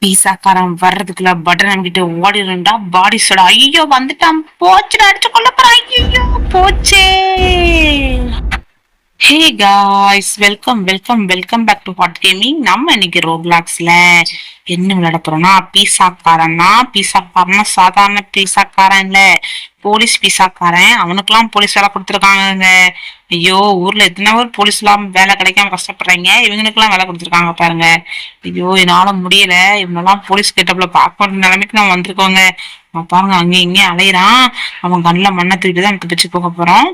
பீஸாக்காரன் வர்றதுக்குள்ள பட்டன் அங்கிட்டு ஓடிடும்டா. பாடி சோடா ஐயோ வந்துட்டான், போச்சுடா, அடிச்சு கொள்ள போறான், ஐயோ போச்சே. Hey guys, welcome welcome welcome back to hot gaming. நம்ம இன்னைக்கு ரோப்ளாக்ஸ்ல என்ன விளையாட போறோம்னா, பீஸாக்காரன்னா சாதாரண பீஸாக்காரன் இல்ல, போலீஸ் பீஸாக்காரன். அவனுக்கெல்லாம் போலீஸ் வேலை கொடுத்துருக்காங்க. ஐயோ, ஊர்ல எத்தனை பேர் போலீஸ் எல்லாம் வேலை கிடைக்காம கஷ்டப்படுறாங்க, இவங்களுக்கெல்லாம் வேலை கொடுத்துருக்காங்க பாருங்க. ஐயோ என்னால முடியல, இவனெல்லாம் போலீஸ் கெட்டப்ல பார்க்க நிலைமைக்கு நான் வந்திருக்கோங்க. பாருங்க, அங்க இங்கேயும் அலையிறான். அவன் கண்ணில் மண்ணை தூக்கிட்டு தான் எனக்கு பிச்சு போக போறோம்.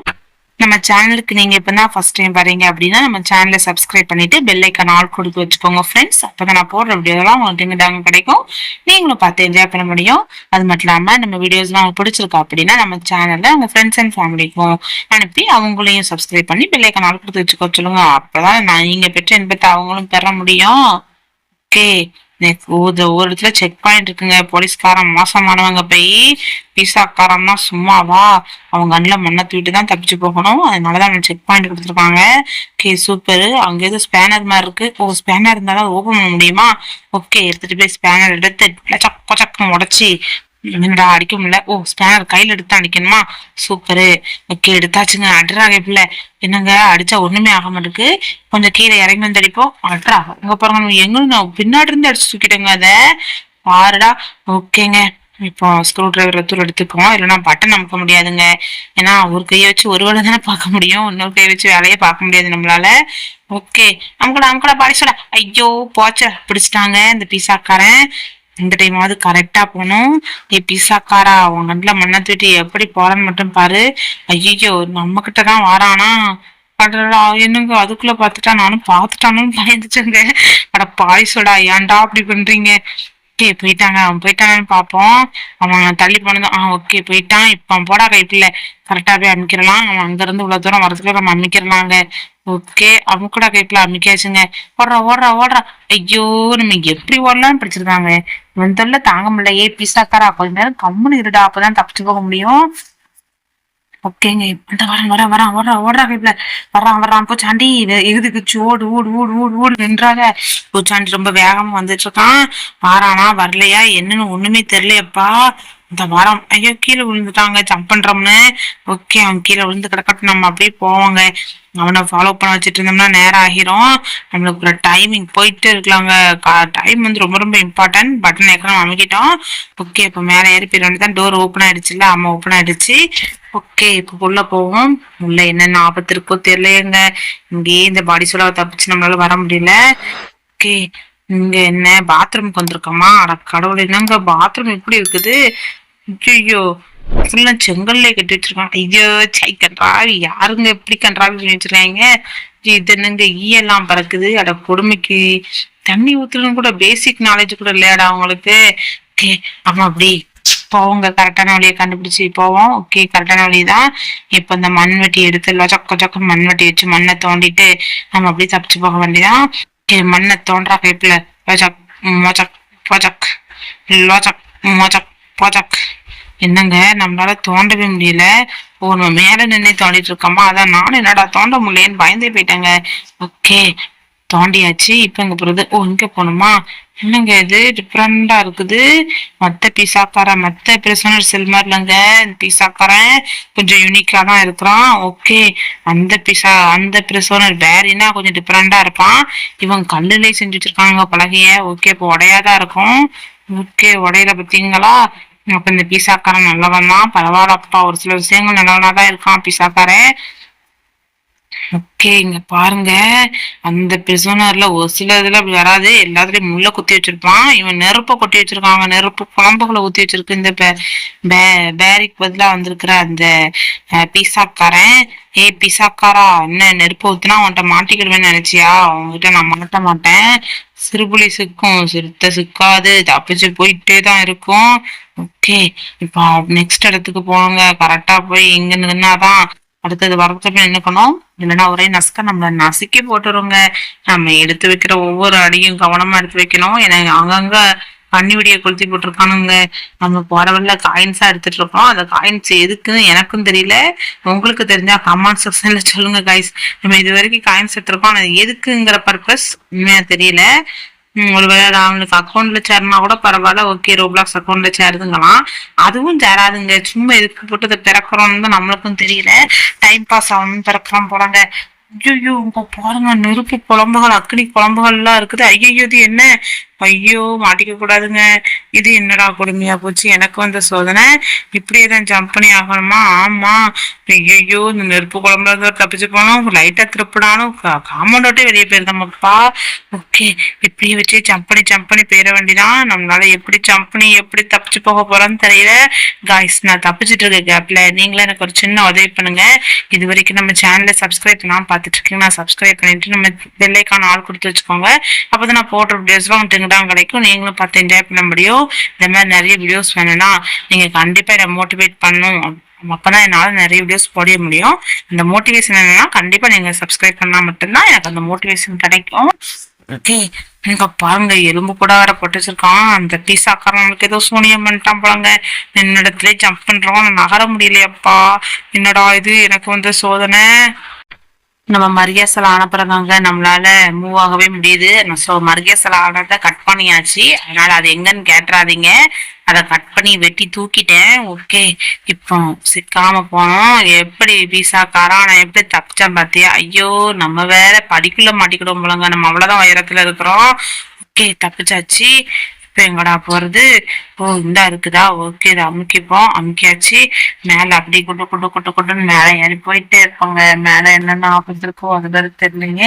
நம்ம சேனலுக்கு நீங்க இப்பதான் ஃபர்ஸ்ட் டைம் வரீங்க அப்படின்னா நம்ம சேனலை சப்ஸ்கிரைப் பண்ணிட்டு பெல் ஐக்கான் ஆல் கொடுத்து வச்சுக்கோங்க ஃப்ரெண்ட்ஸ். அப்பதான் நான் போடுற வீடியோலாம் உங்களுக்கு டாங்க கிடைக்கும், நீங்களும் பார்த்து என்ஜாய் பண்ண முடியும். அது மட்டும் இல்லாம நம்ம வீடியோஸ்லாம் உங்களுக்கு பிடிச்சிருக்கா அப்படின்னா நம்ம சேனல்ல உங்க ஃப்ரெண்ட்ஸ் அண்ட் ஃபேமிலிக்கும் அனுப்பி அவங்களையும் சப்ஸ்கிரைப் பண்ணி பெல் ஐக்கான் ஆல் கொடுத்து வச்சுக்கோ சொல்லுங்க. அப்பதான் நான் நீங்க பெற்ற இன்பத்தை அவங்களும் பெற முடியும். ஓகே, ஒரு இடத்துல செக் பாயிண்ட் இருக்குங்க. போலீஸ்காரன் மோசமானவங்க போய் பீஸாக்காரன்னா சும்மாவா, அவங்க கண்ணில் மண்ணை தூக்கிட்டு தான் தப்பிச்சு போகணும். அதனாலதான் செக் பாயிண்ட் கொடுத்துருக்காங்க. Okay super. அங்க ஏதோ ஸ்பேனர் மாதிரி இருக்கு. ஓ, ஸ்பேனர் இருந்தாலும் ஓபன் பண்ண முடியுமா? ஓகே, எடுத்துட்டு போய் ஸ்பேனர் எடுத்து சக்குன்னு உடச்சி, என்னடா அடிக்க முடியல. ஓ, ஸ்பேனர் கையில எடுத்து அடிக்கணுமா? சூப்பரு. ஓகே, எடுத்தாச்சுங்க. அட்ரா பிள்ளை, என்னங்க அடிச்சா ஒண்ணுமே ஆக மாட்டேக்கு. கொஞ்சம் கீழே இறங்கி வந்து அடிப்போம். அட்ரா அங்க பாருங்க, எங்களும் நான் பின்னாடி இருந்து அடிச்சு தூக்கிட்டேங்க அத பாருடா. ஓகேங்க, இப்போ ஸ்க்ரூ டிரைவர் தூர் எடுத்துக்குவோம், இல்லைன்னா பட்டன் அமுக்க முடியாதுங்க. ஏன்னா ஒரு கையை வச்சு ஒரு வேலை தானே பார்க்க முடியும், இன்னொரு கையை வச்சு வேலையே பார்க்க முடியாது நம்மளால. ஓகே, அமுக்கடா பாடி சொல்ல. ஐயோ போச்ச, பிடிச்சிட்டாங்க இந்த பீஸாக்காரன். இந்த டைமாவது கரெக்டா போகணும். பீஸாக்காரா, உன் கண்ணுல மண்ணை தூட்டி எப்படி போறன்னு மட்டும் பாரு. ஐயோ நம்ம கிட்டதான் வாரானா? அடடா, என்னங்க அதுக்குள்ள பாத்துட்டா, நானும் பாத்துட்டானு பயந்துச்சுங்க. அட பாய்சோடா, ஏன்டா அப்படி பண்றீங்க? ஓகே போயிட்டாங்க, அவன் போயிட்டானு பாப்போம். அவன் தள்ளி போனதும் ஓகே போயிட்டான். இப்ப அவன் போடா கைப்பில்ல, கரெக்டா போய் அமைக்கிறலாம். அவன் அங்க இருந்து இவ்வளவு தூரம் வரதுக்குள்ள நம்ம அமைக்கிறலாங்க. ஓகே, அவன் கூட கைப்பில அமைக்காச்சுங்க. ஓடுறா. ஐயோ, நம்ம எப்படி ஓடலாம்னு படிச்சிருக்காங்க. இவன் தொல்லை தாங்க முடியல. பீஸாக்காரா, கொஞ்ச நேரம் கம்முன்னு இருடா, அப்பதான் தப்பிச்சு போக முடியும். ஓகேங்க, இப்ப வரான் ஓடுறா கைப்பில. வர்றான் பூச்சாண்டி. எகுதுக்குச்சு, ஓடு நின்றாங்க. பூச்சாண்டி ரொம்ப வேகமா வந்துட்டு இருக்கான். வாரானா வரலையா என்னன்னு ஒண்ணுமே தெரியலையப்பா. இந்த வாரம் ஐயோ கீழே விழுந்துட்டாங்க ஜம்ப் பண்றோம்னு. ஓகே, அவன் கீழே விழுந்து கிடக்கட்டும், நம்ம அப்படியே போவாங்க. அவனை ஃபாலோ பண்ண வச்சுட்டு இருந்தோம்னா நேரம் ஆகிரும். நம்மளுக்கு ஒரு டைமிங் போயிட்டு இருக்கலாங்க. டைம் வந்து ரொம்ப ரொம்ப இம்பார்ட்டன்ட். பட்டன் ஏற்கனவே அமைக்கிட்டோம். ஓகே, இப்போ மேலே ஏறி போயிட வேண்டியதான். டோர் ஓப்பன் ஆயிடுச்சுல்ல, அம்மா ஓப்பன் ஆயிடுச்சு. ஓகே, இப்போ உள்ள போவோம். உள்ள என்னென்ன ஆபத்து இருக்கோ தெரியலையேங்க. இங்கேயே இந்த பாடி சோலாவை தப்பிச்சு நம்மளால வர முடியல. ஓகே, இங்க என்ன பாத்ரூமுக்கு வந்திருக்கோமா? அட கடவுள், என்னங்க பாத்ரூம் இப்படி இருக்குது? ஐயோ, ஃபுல்லா செங்கல்ல கட்டி வச்சிருக்காங்க. ஐயோ சை, கன்றாவி, யாருங்க எப்படி கன்றாவி பண்ணி வச்சிருக்காங்க? இது என்னங்க ஈயெல்லாம் பறக்குது? அட கொடுமைக்கு, தண்ணி ஊத்துறதுன்னு கூட பேசிக் நாலேஜ் கூட இல்லையாடா அவங்களுக்கு? ஓகே, ஆமா அப்படி போவோங்க, கரெக்டான வழியை கண்டுபிடிச்சு போவோம். ஓகே, கரெக்டான வழிதான். இப்ப இந்த மண்வெட்டி எடுத்து சொக்க மண்வெட்டி வச்சு மண்ணை தோண்டிட்டு நம்ம அப்படியே தப்பிச்சு போக வேண்டியதான். ஓகே, மண்ணை தோன்றா கைப்புல என்னங்க நம்மளால தோண்டவே முடியல. ஓ, நம்ம மேல நின்று தோண்டிட்டு இருக்கோமா? அதான் நானும் என்னடா தோண்ட முடியலன்னு பயந்தே போயிட்டாங்க. ஓகே, தோண்டியாச்சு. இப்ப இங்க போறது. ஓ, இங்க போகணுமா? என்னங்க இது டிஃப்ரெண்டா இருக்குது. மத்த பிரிசனர் செல் மாதிரி இல்லைங்க. பீஸாக்காரன் கொஞ்சம் யூனிக்கா தான் இருக்கிறான். ஓகே, அந்த பிரிசனர் பேரினா கொஞ்சம் டிஃப்ரெண்டா இருப்பான். இவங்க கல்லுலயே செஞ்சு வச்சிருக்காங்க பலகைய. ஓகே, இப்போ உடையாதான் இருக்கும். ஓகே, உடையில பார்த்தீங்களா? அப்ப இந்த பீஸாக்காரன் நல்லவன் தான், பரவாயில்லப்பா. ஒரு சில விஷயங்கள் நல்லவனாதான் இருக்கான் பீஸாக்காரன். ஓகே, இங்க பாருங்க, அந்த பிரிசனர்ல ஒரு சில இதுல அப்படி வராது, எல்லாத்துலயும் முள்ள குத்தி வச்சிருப்பான். இவன் நெருப்ப கொட்டி வச்சிருக்காங்க, நெருப்பு குழம்புகளை ஊத்தி வச்சிருக்கு இந்த பேரிக்கு பதிலா வந்திருக்கிற அந்த பீஸாக்காரன். பீஸாக்காரா, என்ன நெருப்பு ஊத்துனா உன்கிட்ட மாட்டிக்கிடுவேன்னு நினைச்சியா? உங்ககிட்ட நான் மாட்ட மாட்டேன். சிறுபுலி சிக்கும், சிறுத்தை சிக்காது, தப்பிச்சு போயிட்டே தான் இருக்கும். ஓகே, இப்போ நெக்ஸ்ட் இடத்துக்கு போங்க. கரெக்டா போய் இங்க நின்னாதான் அடுத்தது வரதுக்கு நினைக்கணும். இல்லைன்னா ஒரே நசுக்க நம்மள நசுக்கி போட்டுருங்க. நம்ம எடுத்து வைக்கிற ஒவ்வொரு அடியும் கவனமா எடுத்து வைக்கணும். ஏன்னா அங்கங்க கண்ணி வெடியை கொளுத்தி போட்டிருக்கானுங்க. நம்ம போற வழியில காயின்ஸா எடுத்துட்டு இருக்கோம். அந்த காயின்ஸ் எதுக்குன்னு எனக்கும் தெரியல. உங்களுக்கு தெரிஞ்சா கமெண்ட் செக்ஷன்ல சொல்லுங்க கைஸ். நம்ம இது வரைக்கும் காயின்ஸ் எடுத்திருக்கோம், அது எதுக்குங்கிற பர்பஸ் உண்மையா தெரியல. ஒருவேளை அவனுக்கு அக்கௌண்ட்ல சேரனா கூட பரவாயில்ல, ஓகே ரோப்ளாக்ஸ் அக்கௌண்ட்ல சேருதுங்களாம். அதுவும் சேராதுங்க. சும்மா எதுக்கு போட்டு இதை திறக்கிறோம்னு தான் நம்மளுக்கும் தெரியல. டைம் பாஸ் ஆகணும்னு திறக்கிறோம் போலங்க. ஐயோ உங்க பாருங்க, நெருப்பு குழம்புகள் அக்னி குழம்புகள் எல்லாம் இருக்குது. ஐயோ இது என்ன? ஐயோ மாட்டிக்க கூடாதுங்க. இது என்னடா கொடுமையா போச்சு, எனக்கு வந்த சோதனை. இப்படியேதான் ஜம்ப் பண்ணி ஆகணுமா? ஆமா. ஐயோ இந்த நெருப்பு குழம்புல இருந்து தப்பிச்சு போனோம். லைட்டா திருப்பினாலும் காம்பவுண்ட் விட்டே வெளியே போயிருந்தோம்ப்பா. ஓகே, இப்படியே வச்சு ஜம்ப் பண்ணி போயிட வேண்டிதான். நம்மளால எப்படி ஜம்ப் பண்ணி எப்படி தப்பிச்சு போக போறோம்னு தெரியல. காய்ஸ், நான் தப்பிச்சுட்டு இருக்க கேப்ல நீங்களே எனக்கு ஒரு சின்ன உதவி பண்ணுங்க. இது வரைக்கும் நம்ம சேனலை சப்ஸ்கிரைப் பண்ணாம பார்த்துட்டு இருக்கீங்க, நான் சப்ஸ்கிரைப் பண்ணிட்டு நம்ம பெல்லைக்கான ஆள் கொடுத்து வச்சுக்கோங்க. அப்பதான் நான் போடுற வீடியோஸ்லாம் உங்களுக்கு கிடைக்கும். நீங்களும் பார்த்து என்ஜாய் பண்ண முடியும். இந்த மாதிரி நிறைய வீடியோஸ் வேணும்னா நீங்க கண்டிப்பா என்னை மோட்டிவேட் பண்ணணும். அப்பதான் என்னால நிறைய வீடியோஸ் போட முடியும். அந்த மோட்டிவேஷன் என்னன்னா கண்டிப்பா நீங்க சப்ஸ்கிரைப் பண்ணா மட்டும்தான் எனக்கு அந்த மோட்டிவேஷன் கிடைக்கும். ஓகே, இங்க பாருங்க எலும்பு கூட வேற போட்டு வச்சிருக்கான். அந்த பீஸாக்காரங்களுக்கு ஏதோ சூனியம் பண்ணிட்டான் போலங்க. என்னிடத்துல ஜம்ப் பண்றோம், நகர முடியலையப்பா. என்னடா இது, எனக்கு வந்து சோதனை. நம்ம மரியாசலை ஆனப்புறதாங்க நம்மளால மூவ் ஆகவே முடியுது. ஸோ மரியாசலை ஆனதை கட் பண்ணியாச்சு. அதனால அது எங்கன்னு கேட்டுறாதீங்க. அதை கட் பண்ணி வெட்டி தூக்கிட்டேன். ஓகே, இப்போ சிக்காம போனோம். எப்படி பீஸாக்காரா நான் எப்படி தப்பிச்சேன் பாத்தியா? ஐயோ நம்ம வேற படிக்குள்ள மாட்டிக்கிடுவோம் போலங்க. நம்ம அவ்வளவுதான் உயரத்துல இருக்கிறோம். ஓகே, தப்பிச்சாச்சு. இப்ப எங்கடா போறது? ஓ இந்தா இருக்குதா? ஓகே, இதை அமுக்கிப்போம். அமுக்கியாச்சு. மேல அப்படி குட்டுன்னு மேல ஏறி போயிட்டே இருப்பாங்க. மேல என்னென்ன ஆபத்து இருக்கோ அது தெரியலீங்க.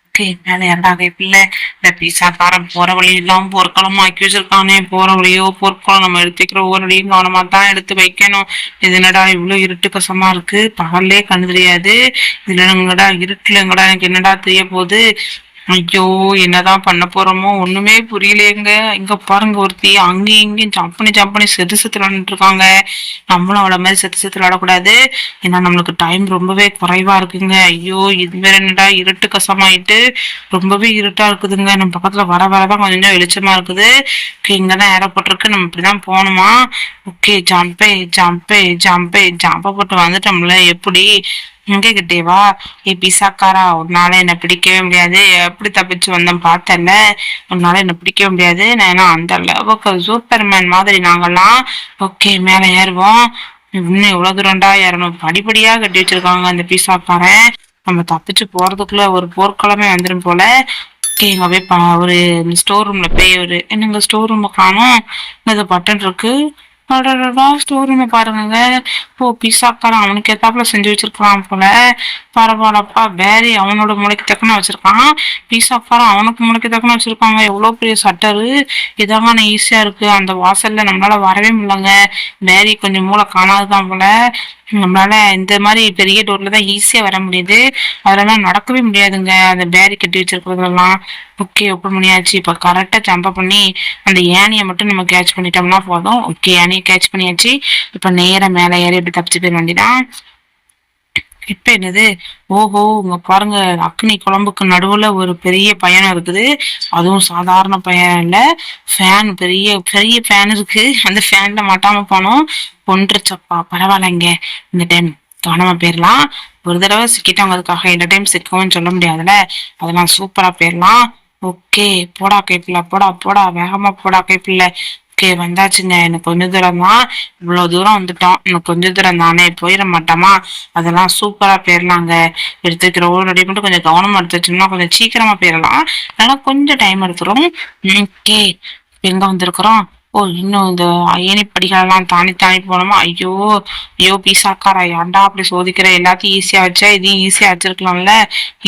ஓகே, மேல ஏறாக பிள்ளை. இந்த பீஸாக்காரன் போற வழி எல்லாம் போர்க்களமா ஆக்கி வச்சிருக்கானே. போற வழியோ போர்க்களம், நம்ம எடுத்து வைக்கிற ஒவ்வொரு வழியும் கவனமா தான் எடுத்து வைக்கணும். இது என்னடா இவ்வளவு இருட்டு கசமா இருக்கு, பகல்லே கண்ணு தெரியாது. இதுல எங்கடா இருட்டுல எங்கடா எனக்கு என்னடா தெரிய போகுது? ஐயோ என்னதான் பண்ண போறோமோ ஒண்ணுமே புரியலையேங்க. இங்க பாருங்க, ஒருத்தி அங்கேயும் இங்கேயும் ஜம்ப் பண்ணி செத்து செத்து விளாண்டுட்டு இருக்காங்க. நம்மளும் அவள மாதிரி செத்து செத்து விளாடக்கூடாது. ஏன்னா நம்மளுக்கு டைம் ரொம்பவே குறைவா இருக்குங்க. ஐயோ இது வேற என்னடா இருட்டு கசமாயிட்டு ரொம்பவே இருட்டா இருக்குதுங்க. நம்ம பக்கத்துல வர வரதான் கொஞ்சம் வெளிச்சமா இருக்குது. இங்கதான் ஏறப்பட்டிருக்கு, நம்ம இப்படிதான் போகணுமா? ஓகே, ஜம்பை போட்டு வந்துட்டோம்ல. எப்படி இங்கே கிட்டேவா? பிசாக்காரா, உன்னால என்ன பிடிக்கவே முடியாது. எப்படி தப்பிச்சு வந்தேன் பார்த்தல. உன்னால என்ன பிடிக்கவே முடியாது. நான் அந்த அளவுக்கு சூப்பர்மேன் மாதிரி நாங்கெல்லாம். ஓகே, மேல ஏறுவோம். இன்னும் எவ்வளவு தூரம்டா ஏறணும்? படிப்படியா கட்டி வச்சிருக்காங்க அந்த பீஸாக்காரன். நம்ம தப்பிச்சு போறதுக்குள்ள ஒரு போர்க்களமே வந்துடும் போல. ஓகே, இங்க போய் ஒரு ஸ்டோர் ரூம்ல போய் என்னங்க ஸ்டோர் ரூம் காணும். இது பட்டன் இருக்கு. ஸ்டோர் ரூம் பாருங்க. ஓ பீஸாக்காரன் அவனுக்கு ஏத்தாப்புல செஞ்சு வச்சிருக்கான் போல. பரவாயில்லப்பா. பேரி அவனோட மூளைக்கு தக்கன வச்சிருக்கான். பீஸாக்காரன் அவனுக்கு மூளைக்கு தக்கன வச்சிருக்காங்க. எவ்வளவு பெரிய சட்டரு. இதாங்க ஈஸியா இருக்கு. அந்த வாசல்ல நம்மளால வரவே முடியலங்க. பேரி கொஞ்சம் மூளை காணாதுதான் போல. நம்மளால இந்த மாதிரி பெரிய டோர்ல தான் ஈஸியா வர முடியுது. அதெல்லாம் நடக்கவே முடியாதுங்க அந்த பேரி கட்டி வச்சிருக்கிறதெல்லாம். ஓகே, ஓப்பன் பண்ணியாச்சு. இப்ப கரெக்டா ஜம்ப பண்ணி அந்த ஏனியை மட்டும் நம்ம கேட்ச் பண்ணிட்டோம்னா போதும். ஓகே, ஏனியை கேட்ச் பண்ணியாச்சு. இப்ப நேர மேல ஏறி இப்படி தப்பிச்சு போயிட வேண்டியதான். இப்ப என்னது? ஓஹோ, இங்க பாருங்க, அக்னி குழம்புக்கு நடுவுல ஒரு பெரிய பயணம் இருக்குது. அதுவும் சாதாரண பயணம் இல்ல. ஃபேன், பெரிய பெரிய ஃபேன் இருக்கு. அந்த ஃபேன்ல மாட்டாம போனோம். கொன்றுச்சப்பா. பரவாயில்லைங்க, இந்த டைம் கவனமா போயிடலாம். ஒரு தடவை சிக்கிட்டவங்க, அதுக்காக இந்த டைம் சிக்கவும் சொல்ல முடியாதுல்ல. அதெல்லாம் சூப்பரா போயிடலாம். ஓகே, போடா கைப்பிள்ள, போடா வேகமா போடா கைப்பிள்ள. ஓகே, வந்தாச்சுங்க. எனக்கு கொஞ்ச தூரம் தான். இவ்வளவு தூரம் வந்துட்டோம். இன்னும் கொஞ்ச தூரம் தானே, போயிட மாட்டோமா? அதெல்லாம் சூப்பரா போயிடலாங்க. எடுத்து வைக்கிற ஒவ்வொரு அடி மட்டும் கொஞ்சம் கவனமா எடுத்து வச்சோம்னா கொஞ்சம் சீக்கிரமா போயிடலாம். ஆனா கொஞ்சம் டைம் எடுத்துரும். ஓகே, எங்க வந்திருக்கிறோம்? ஓ, இன்னும் இந்த ஏனி படிகளெல்லாம் தாண்டி போனோமா? ஐயோ பீஸாக்காரா, ஏன்டா அப்படி சோதிக்கிற? எல்லாத்தையும் ஈஸியா வச்சா இதையும் ஈஸியா வச்சிருக்கலாம்ல.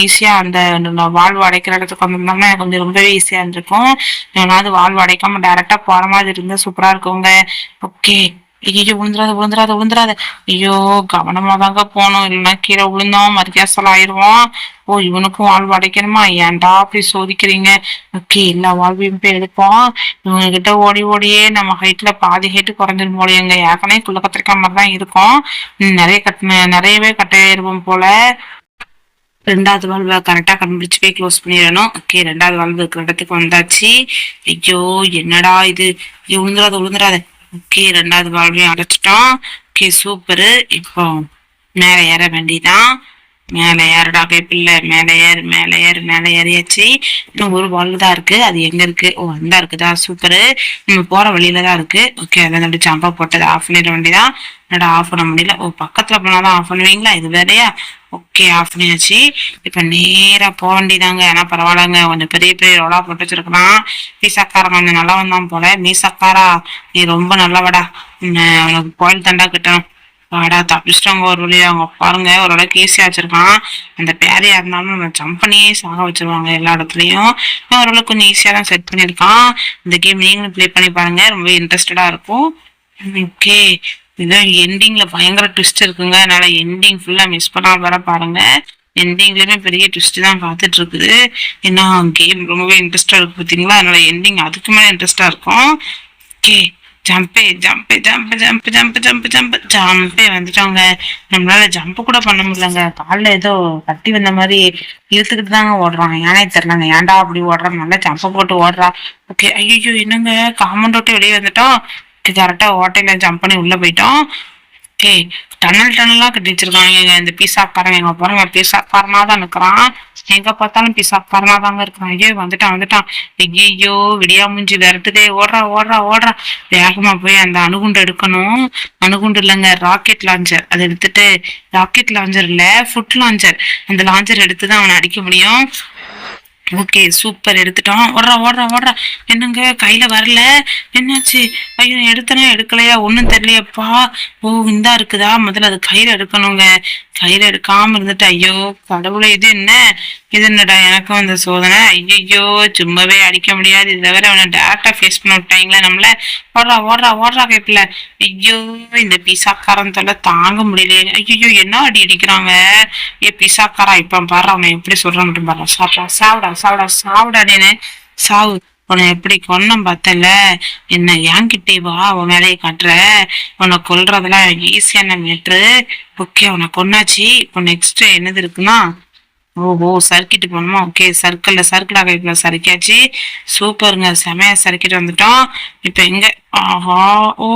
ஈஸியா அந்த வாழ்வு அடைக்கிற இடத்துக்கு வந்திருந்தோம்னா கொஞ்சம் ரொம்பவே ஈஸியா இருந்திருக்கும். ஏன்னாவது வாழ்வு அடைக்காம டைரக்டா போற மாதிரி இருந்தா சூப்பரா இருக்குங்க. ஓகே, ஐயோ விழுந்துராத. ஐயோ கவனமா தாங்க போனோம், இல்லைன்னா கீழே விழுந்தோம் மரியாசல் ஆயிடுவோம். ஓ, இவனுக்கும் வாழ்வு அடைக்கணுமா? ஏன்டா அப்படி சோதிக்கிறீங்க? ஓகே, எல்லா வாழ்வையும் போய் எடுப்போம். இவங்க கிட்ட ஓடியே நம்ம ஹைட்ல பாதி ஹைட்டு குறைஞ்சிரும் போல. எங்க ஏற்கனவே குள்ள கத்திரிக்காய் மாதிரி தான் இருக்கும். நிறையவே கட்டையாயிருவோம் போல. ரெண்டாவது வால்வை கரெக்டா கண்டுபிடிச்சு போய் க்ளோஸ் பண்ணிடணும். ஓகே, ரெண்டாவது வால்வு இருக்கிற இடத்துக்கு வந்தாச்சு. ஐயோ என்னடா இது? ஐயோ விழுந்துராத. ஓகே, ரெண்டாவது வால்வையும் அடைச்சிட்டோம். Okay, super. இப்போ மேல ஏற வேண்டியதான். மேல ஏறுடா கைப்பில்ல, மேல ஏறு மேல ஏறு மேல ஏறியாச்சு. இன்னும் ஒரு வால் தான் இருக்கு. அது எங்க இருக்கு? ஓ அந்த இருக்குதா, சூப்பரு. நம்ம போற வழியில தான் இருக்கு. ஓகே, அதான் அப்படி ஜம்பா போட்டது ஆஃப் பண்ணிட வேண்டியதான். என்னடா ஆஃப் பண்ண முடியல? ஓ பக்கத்துல போனாதான் ஆஃப் பண்ணுவீங்களா? இது வேறையா? ஓகே, ஆஃப் பண்ணியாச்சு. இப்ப நேரா போக வேண்டியதாங்க. ஆனா பரவாயில்லங்க, கொஞ்சம் பெரிய பெரிய ரோலா போட்டு வச்சிருக்கலாம். பீசாக்காரன் கொஞ்சம் நல்லா வந்தான் போல. மீசாக்காரா, நீ ரொம்ப நல்லவடா. உனக்கு கோயில் தண்டா கிட்டணும். வாடா தப்பிச்சிட்டாங்க ஒரு வழியா. அவங்க பாருங்க ஓரளவுக்கு ஈஸியா வச்சிருக்கான். அந்த பேரையா இருந்தாலும் நம்ம ஜம்ப் பண்ணியே சாக வச்சிருவாங்க எல்லா இடத்துலயும். இவன் ஓரளவுக்கு கொஞ்சம் ஈஸியா தான் செட் பண்ணிருக்கான். இந்த கேம் நீங்களும் ப்ளே பண்ணி பாருங்க, ரொம்ப இன்ட்ரெஸ்டடா இருக்கும். ஓகே, இதான் எண்டிங்ல பயங்கர ட்விஸ்ட் இருக்குங்க. அதனால எண்டிங் ஃபுல்லா மிஸ் பண்ணாம வர பாருங்க. எண்டிங்லயுமே பெரிய ட்விஸ்ட் தான் காத்துட்டு இருக்குது. ஏன்னா கேம் ரொம்பவே இன்ட்ரெஸ்டா இருக்கு பாத்தீங்களா. அதனால எண்டிங் அதுக்கு மேல இன்ட்ரெஸ்டா இருக்கும். ஓகே, ஜம்பே ஜம்பே jump jump jump jump jump ஜம்பே வந்துட்டோங்க. நம்மளால ஜம்ப் கூட பண்ண முடியலங்க. காலில் ஏதோ கட்டி வந்த மாதிரி இழுத்துக்கிட்டு தாங்க ஓடுறான். ஏனே தெரியலங்க, ஏன்டா அப்படி ஓடுறான். நல்லா ஜம்ப போட்டு ஓடுறா. ஓகே, ஐயோ என்னங்க காமௌண்ட் விட்டு வெளியே வந்துட்டோம். கரெக்டா ஓட்டையில ஜம்ப் பண்ணி உள்ள போயிட்டோம். ஏய், டன்னல் டன்னலா கட்டி வச்சிருக்காங்க. இந்த பீஸாக்காரன் எங்க போறாங்க, பீஸாக்காரனா தான் இருக்கிறான். எங்க பார்த்தாலும் பீஸாக்காரனா தாங்க இருக்கிறான். ஐயோ வந்துட்டான் வந்துட்டான். ஐயோ விடியா மூஞ்சி விரட்டுதே. ஓடுறா ஓடுறா ஓடுறா. வேகமா போய் அந்த அணுகுண்டு எடுக்கணும். அணுகுண்டு இல்லைங்க, ராக்கெட் லான்ச்சர். அதை எடுத்துட்டு, ராக்கெட் லான்ச்சர் இல்ல, ஃபுட் லான்ச்சர். அந்த லான்ச்சர் எடுத்துதான் அவனை அடிக்க முடியும். ஓகே, சூப்பர், எடுத்துட்டோம். ஓடுறா ஓடுறா ஓடுறா. என்னங்க கையில வரல, என்னாச்சு? ஐயோ எடுத்தனா எடுக்கலையா, ஒண்ணும் தெரியலையப்பா. ஓ இந்தா இருக்குதா, முதல்ல அது கையில எடுக்கணுங்க. கையில எடுக்காம இருந்துட்டு, ஐயோ கடவுளை, இது என்ன? இது என்னடா எனக்கும் இந்த சோதனை. ஐயோ சும்மாவே அடிக்க முடியாது. இதை வேற அவனை டேரக்டா ஃபேஸ் பண்ண விட்டாங்களே நம்மள. ஓடுறா ஓடுறா ஓடுறா கைப்பில. ஐயோ இந்த பீஸாக்காரன் தொல்லை தாங்க முடியலையே. ஐயோ என்ன அடி அடிக்கிறாங்க. ஏ பீஸாக்காரா, இப்ப பாரு அவனை எப்படி சொல்றான் மட்டும் பாரு. சாப்பிடா சாப்பிடா சாப்பிடா சாப்பிடாடேன்னு சாவு. உன்னை எப்படி கொன்னம் பார்த்தல. என்ன என்கிட்டே வா, உன் வேலையை காட்டுற. உன்னை கொல்றதெல்லாம் ஈஸியான மேட்ரு. ஓகே, உன்னை கொன்னாச்சு. இப்போ நெக்ஸ்ட் என்னது இருக்குன்னா, ஓஹோ சர்க்கிட்டு போகணுமா. ஓகே, சர்க்கிளாக இப்ப சறுக்கியாச்சு. சூப்பருங்க, செமையா சறுக்கிட்டு வந்துட்டோம். இப்ப எங்க? ஆஹா, ஓ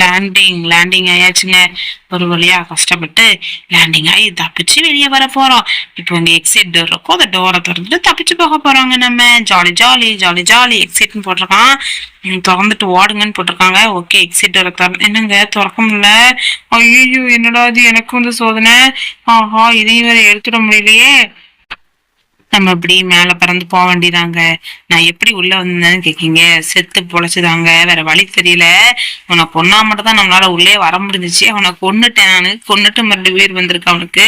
லேண்டிங் ஆயாச்சுங்க. ஒரு வழியா கஷ்டப்பட்டு லேண்டிங் ஆகி தப்பிச்சு வெளியே வர போறோம். இப்போ இங்க எக்ஸிட் டோர் இருக்கும், அந்த டோரை திறந்துட்டு தப்பிச்சு போக போறாங்க நம்ம. Jolly jolly jolly jolly. எக்ஸிட்னு போட்டிருக்கான், திறந்துட்டு ஓடுங்கன்னு போட்டிருக்காங்க. ஓகே, எக்ஸிட் டோரை என்னங்க திறக்க முடியல. ஐயோ என்னடா இது, எனக்கு வந்து சோதனை. ஆஹா, இதையும் வேற எடுத்துட முடியலையே. நம்ம இப்படி மேல பறந்து போக வேண்டியதாங்க. நான் எப்படி உள்ள வந்தேன்னு கேக்கீங்க. செத்து பொழைச்சுதாங்க, வேற வழி தெரியல. உன்னை கொன்னா மட்டும் தான் நம்மளால உள்ளே வர முடிஞ்சிச்சு. அவனை கொன்னுட்டேன் நானு. கொன்னுட்டு மறுபடியும் உயிர் வந்திருக்கு அவனுக்கு.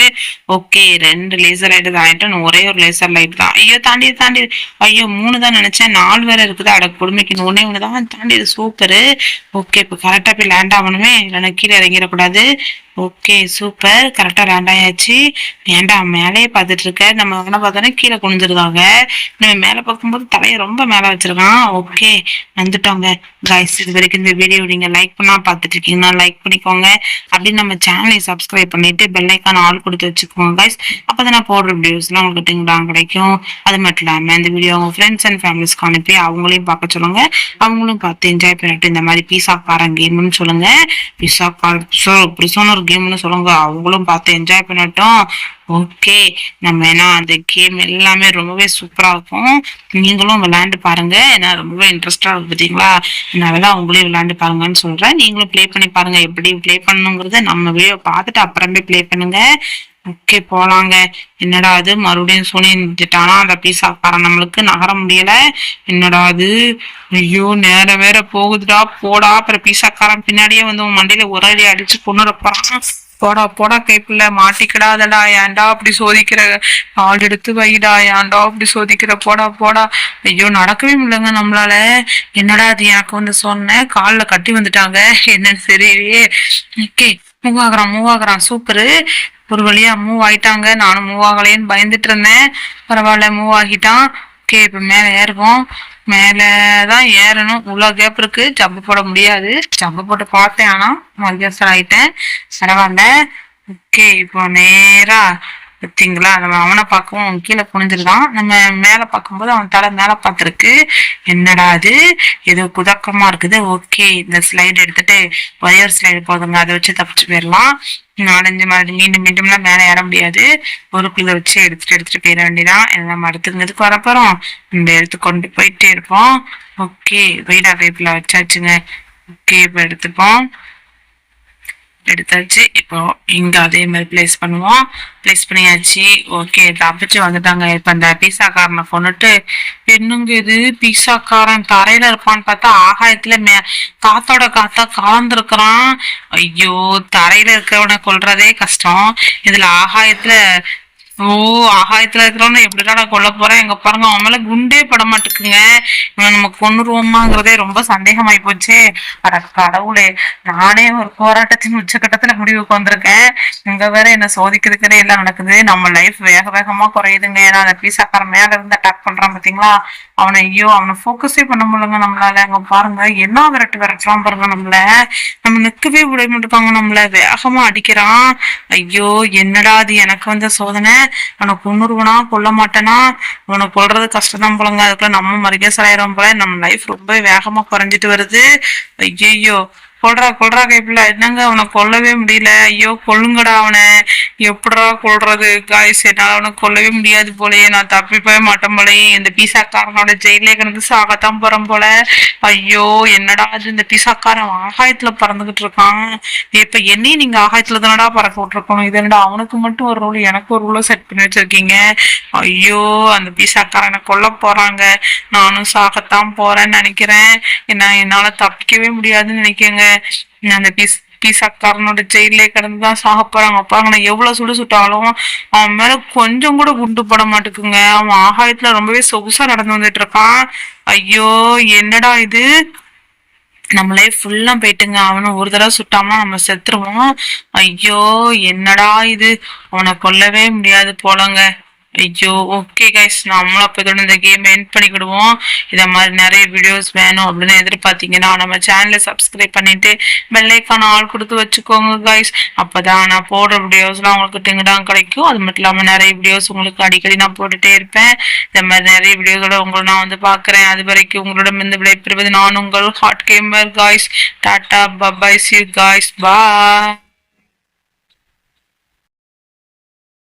ஓகே, 2 லேசர் லைட் தான் ஆயிட்டோம். ஒரே ஒரு லேசர் லைட் தான். ஐயோ தாண்டி தாண்டி. ஐயோ 3 தான் நினைச்சேன், 4 வேற இருக்குது. அட கொடுமைக்கு ஒன்னே ஒண்ணுதான் தாண்டி. சூப்பரு. ஓகே, இப்ப கரெக்டா போய் லேண்ட் ஆகணுமே, இல்லைன்னா கீழே இறங்கிடக்கூடாது. ஓகே சூப்பர், கரெக்டா லேண்ட் ஆயாச்சு. ஏன்டா மேலேயே பார்த்துட்டு இருக்க, நம்ம என்ன பார்த்தோன்னா கீழே குனிஞ்சிருக்காங்க. நம்ம மேல பார்க்கும்போது தலையை ரொம்ப மேல வச்சிருக்கான். ஓகே வந்துட்டோங்க கைஸ். இது வரைக்கும் இந்த வீடியோ நீங்க லைக் பண்ணா பார்த்துட்டு இருக்கீங்கன்னா லைக் பண்ணிக்கோங்க. அப்படின்னு நம்ம சேனலை சப்ஸ்கிரைப் பண்ணிட்டு பெல் ஐக்கான ஆல் கொடுத்து வச்சுக்கோங்க கைஸ். அப்பதான் நான் போடுற வீடியோஸ்லாம் உங்களுக்கு கிடைக்கும். அது மட்டும் இல்லாம இந்த வீடியோ உங்க ஃப்ரெண்ட்ஸ் அண்ட் ஃபேமிலிஸ்க்கு அனுப்பி அவங்களையும் பார்க்க சொல்லுங்க. அவங்களும் பார்த்து என்ஜாய் பண்ணிட்டு இந்த மாதிரி பீஸா காரன் கேம்னு சொல்லுங்க. பீஸா கார் ஒரு கேம்னு சொல்லுங்க, அவங்களும் பார்த்து என்ஜாய் பண்ணட்டும். ஓகே, நம்ம ஏன்னா அந்த கேம் எல்லாமே ரொம்பவே சூப்பரா இருக்கும். நீங்களும் விளையாண்டு பாருங்க, ஏன்னா ரொம்பவே இன்ட்ரெஸ்டா இருக்கு பார்த்தீங்களா. அதனாலதான் அவங்களையும் விளையாண்டு பாருங்கன்னு சொல்றேன். நீங்களும் ப்ளே பண்ணி பாருங்க. எப்படி ப்ளே பண்ணணுங்கிறத நம்ம வீடியோ பார்த்துட்டு அப்புறமே ப்ளே பண்ணுங்க. ஓகே போலாங்க. என்னடா அது மறுபடியும் சுனிட்டானா அந்த பீஸாக்காரன், நம்மளுக்கு நகர முடியல. என்னடா அது, ஐயோ நேரம் வேற போகுதுடா. போடா, அப்புறம் பீஸாக்காரன் பின்னாடியே வந்து உன் மண்டையில ஒரு அடி அடிச்சு கொண்டுட போறான். போடா போடா கைப்புள்ள, மாட்டிக்கிடாதடா. ஏன்டா அப்படி சோதிக்கிற, ஆள் எடுத்து வைடா. ஏன்டா அப்படி சோதிக்கிற, போடா போடா. ஐயோ நடக்கவே முடியலங்க நம்மளால. என்னடா அது, எனக்கு வந்து சொன்னேன் காலில் கட்டி வந்துட்டாங்க, என்னன்னு தெரியலையே. ஓகே, மூவ் ஆகுறான் சூப்பரு. ஒரு வழியா மூவ் ஆயிட்டாங்க. நானும் மூவ் ஆகலேன்னு பயந்துட்டு இருந்தேன். பரவாயில்ல, மூவ் ஆகிட்டான். ஓகே, இப்ப மேல ஏறுவோம். மேலதான் ஏறணும். உள்ள கேப் இருக்கு, ஜம்பு போட முடியாது. ஜம்பு போட்டு பார்த்தேன், ஆனா மத்தியாசம் ஆயிட்டேன். பரவாயில்ல. ஓகே, இப்போ நேரா பார்த்தீங்களா? நம்ம அவன பார்க்கவும் அவன் கீழ குனிஞ்சிருக்கான். நம்ம மேல பார்க்கும்போது அவன் தலை மேல பார்த்துருக்கு. என்னடா இது? ஏதோ குதர்க்கமா இருக்குது. ஓகே, இந்த ஸ்லைடு எடுத்துட்டு ஒயர் ஸ்லைடு போதுங்க. அத வச்சு தப்பிச்சு போயிரலாம். 4, 5 மாதிரி மீண்டும் மீண்டும்லாம் மேல ஏற முடியாது. ஒரு குள்ள வச்சு எடுத்துட்டு போயிட வேண்டியதான். இதை நம்ம அடுத்ததுக்கு வரப்போறோம். இந்த எடுத்து கொண்டு போயிட்டே இருப்போம். ஓகே, வைடா கைப்புல வச்சாச்சுங்க. ஓகே, இப்ப எடுத்தாச்சு. இப்போ இங்க அதே மாதிரி பிளேஸ் பண்ணுவோம். பிளேஸ் பண்ணியாச்சு. ஓகே, தப்பிச்சு வந்துட்டாங்க. இப்ப இந்த பீஸாக்காரனை கொண்டுட்டு, என்னங்க இது பீஸாக்காரன் தரையில இருப்பான்னு பார்த்தா ஆகாயத்துல காத்தோட காத்தா கலந்துருக்கிறான். ஐயோ, தரையில இருக்கிறவனை கொல்றதே கஷ்டம், இதுல ஆகாயத்துல ஓ ஆகாயத்துல இருக்கிறவன எப்படிடா நான் கொல்ல போறேன்? எங்க பாருங்க, அவன் மேல குண்டே பட மாட்டேக்குங்க. இவன் நம்ம கொன்னுருவோமாங்கிறதே ரொம்ப சந்தேகமாயி போச்சு. அட கடவுளே, நானே ஒரு போராட்டத்தின் உச்சகட்டத்துல முடிவுக்கு வந்திருக்கேன். இங்க வேற என்ன சோதிக்கிறதுக்குன்னே எல்லாம் நடக்குது. நம்ம லைஃப் வேக வேகமா குறையுதுங்க. ஏன்னா அந்த பீஸாக்காரன் மேல இருந்து அட்டாக் பண்றான் பாத்தீங்களா? அவனை ஃபோக்கஸே பண்ண முடியலங்க நம்மளால. அங்க பாருங்க, என்ன விரட்டுறான் பாருங்க நம்மள. நம்ம நிக்கவே விட மாட்டாங்க, நம்மள வேகமா அடிக்கிறான். ஐயோ, என்னடா அது எனக்கு வந்த சோதனை. அவனை கொன்னுருவனா கொல்ல மாட்டேனா? அவனை கொல்றது கஷ்டம் தான் போலங்க. அதுக்குள்ள நம்ம மறுகேஸ் ஆயிரும் போல. நம்ம லைஃப் ரொம்ப வேகமா குறைஞ்சிட்டு வருது. ஐயோ, கொல்றா கைப்புல, என்னங்க அவனை கொல்லவே முடியல. ஐயோ, கொல்லுங்கடா அவனை. எப்படா கொல்றது காய்ஸ்? என்னால அவனை கொல்லவே முடியாது போலயே. நான் தப்பி போய மாட்டேன் போலயே. இந்த பீஸாக்காரனோட ஜெயிலே கிடந்து சாகத்தான் போறேன் போல. ஐயோ, என்னடா அது, இந்த பீஸாக்காரன் ஆகாயத்துல பறந்துகிட்டு இருக்கான். இப்ப என்னையும் நீங்க ஆகாயத்துல தானடா பறக்க விட்டுருக்கணும். இது என்னடா அவனுக்கு மட்டும் ஒரு ரூல், எனக்கு ஒரு ரூல செட் பண்ணி வச்சிருக்கீங்க. ஐயோ, அந்த பீஸாக்காரனை கொல்ல போறாங்க. நானும் சாகத்தான் போறேன்னு நினைக்கிறேன். என்னால தப்பிக்கவே முடியாதுன்னு நினைக்கிறேங்க. அந்த பீஸாக்காரனோட ஜெயிலே கிடந்துதான் சாக போறாங்க. பாருங்க, நான் எவ்வளவு சுட்டாலும் அவன் மேல கொஞ்சம் கூட குண்டு பட மாட்டேக்குங்க. அவன் ஆகாயத்துல ரொம்பவே சொகுசா நடந்து வந்துட்டு இருக்கான். ஐயோ, என்னடா இது, நம்ம லைஃப் ஃபுல்லா போயிட்டுங்க. அவனை ஒரு தடவை சுட்டாமனா நம்ம செத்துருவோம். ஐயோ, என்னடா இது, அவனை கொல்லவே முடியாது போலங்க. ஐயோ, ஓகே கைஸ், நம்மளும் அப்போ இதோட இந்த கேம் எண்ட் பண்ணிக்கிடுவோம். இதை மாதிரி நிறைய வீடியோஸ் வேணும் அப்படின்னு எதிர்பார்த்தீங்கன்னா நம்ம சேனலை சப்ஸ்கிரைப் பண்ணிட்டு பெல்லைக்கான ஆள் கொடுத்து வச்சுக்கோங்க கைஸ். அப்போதான் நான் போடுற வீடியோஸ்லாம் உங்களுக்கு டிங்கடாக கிடைக்கும். அது மட்டும் இல்லாமல் நிறைய வீடியோஸ் உங்களுக்கு அடிக்கடி நான் போட்டுட்டே இருப்பேன். இந்த மாதிரி நிறைய வீடியோஸோட உங்களை நான் வந்து பார்க்குறேன். அது வரைக்கும் உங்களிடம் இருந்து விடைபெறுவது நான் உங்கள் hot gamer guys. Tata bye bye, see you guys, bye.